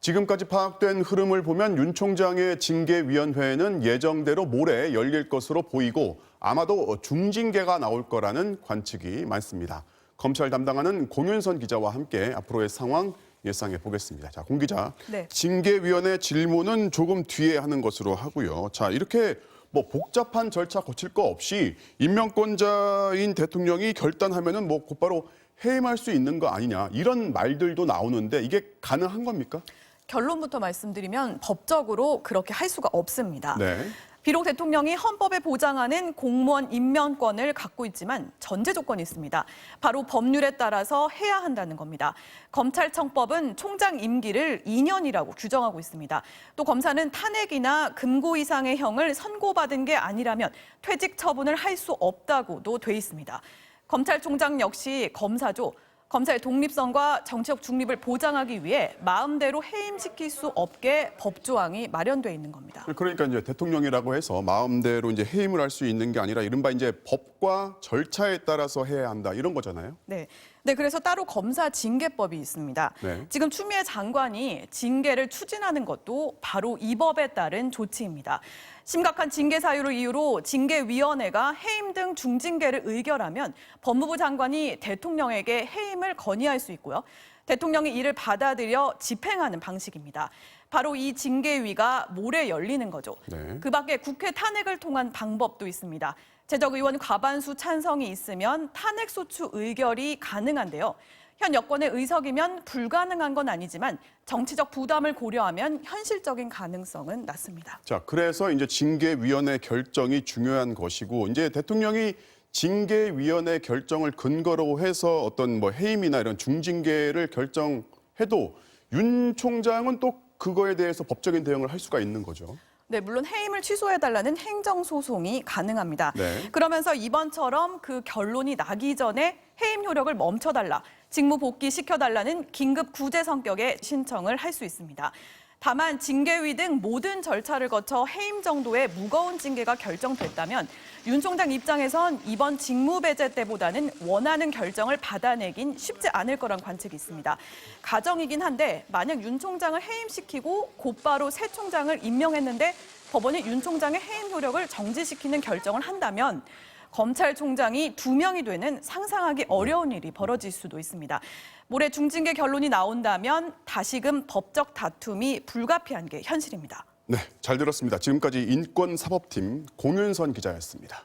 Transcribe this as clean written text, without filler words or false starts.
지금까지 파악된 흐름을 보면 윤 총장의 징계위원회는 예정대로 모레 열릴 것으로 보이고 아마도 중징계가 나올 거라는 관측이 많습니다. 검찰 담당하는 공윤선 기자와 함께 앞으로의 상황 예상해 보겠습니다. 자, 공 기자, 네. 징계위원회 질문은 조금 뒤에 하는 것으로 하고요. 자, 이렇게 복잡한 절차 거칠 거 없이 임명권자인 대통령이 결단하면은 곧바로 해임할 수 있는 거 아니냐 이런 말들도 나오는데 이게 가능한 겁니까? 결론부터 말씀드리면 법적으로 그렇게 할 수가 없습니다. 네. 비록 대통령이 헌법에 보장하는 공무원 임명권을 갖고 있지만 전제 조건이 있습니다. 바로 법률에 따라서 해야 한다는 겁니다. 검찰청법은 총장 임기를 2년이라고 규정하고 있습니다. 또 검사는 탄핵이나 금고 이상의 형을 선고받은 게 아니라면 퇴직 처분을 할 수 없다고도 돼 있습니다. 검찰총장 역시 검사죠. 검사의 독립성과 정치적 중립을 보장하기 위해 마음대로 해임시킬 수 없게 법조항이 마련돼 있는 겁니다. 그러니까 이제 대통령이라고 해서 마음대로 이제 해임을 할 수 있는 게 아니라 이른바 이제 법과 절차에 따라서 해야 한다 이런 거잖아요. 네. 그래서 따로 검사 징계법이 있습니다. 네. 지금 추미애 장관이 징계를 추진하는 것도 바로 이 법에 따른 조치입니다. 심각한 징계 사유를 이유로 징계위원회가 해임 등 중징계를 의결하면 법무부 장관이 대통령에게 해임을 건의할 수 있고요. 대통령이 이를 받아들여 집행하는 방식입니다. 바로 이 징계위가 모레 열리는 거죠. 네. 그 밖에 국회 탄핵을 통한 방법도 있습니다. 제적의원 과반수 찬성이 있으면 탄핵소추 의결이 가능한데요. 현 여권의 의석이면 불가능한 건 아니지만 정치적 부담을 고려하면 현실적인 가능성은 낮습니다. 자, 그래서 이제 징계위원회 결정이 중요한 것이고 이제 대통령이 징계위원회 결정을 근거로 해서 어떤 해임이나 이런 중징계를 결정해도 윤 총장은 또 그거에 대해서 법적인 대응을 할 수가 있는 거죠. 네, 물론 해임을 취소해달라는 행정소송이 가능합니다. 네. 그러면서 이번처럼 그 결론이 나기 전에 해임 효력을 멈춰달라, 직무 복귀시켜달라는 긴급 구제 성격의 신청을 할 수 있습니다. 다만 징계위 등 모든 절차를 거쳐 해임 정도의 무거운 징계가 결정됐다면 윤 총장 입장에선 이번 직무 배제 때보다는 원하는 결정을 받아내긴 쉽지 않을 거란 관측이 있습니다. 가정이긴 한데 만약 윤 총장을 해임시키고 곧바로 새 총장을 임명했는데 법원이 윤 총장의 해임 효력을 정지시키는 결정을 한다면 검찰총장이 2명이 되는 상상하기 어려운 일이 벌어질 수도 있습니다. 모레 중징계 결론이 나온다면 다시금 법적 다툼이 불가피한 게 현실입니다. 네, 잘 들었습니다. 지금까지 인권사법팀 공윤선 기자였습니다.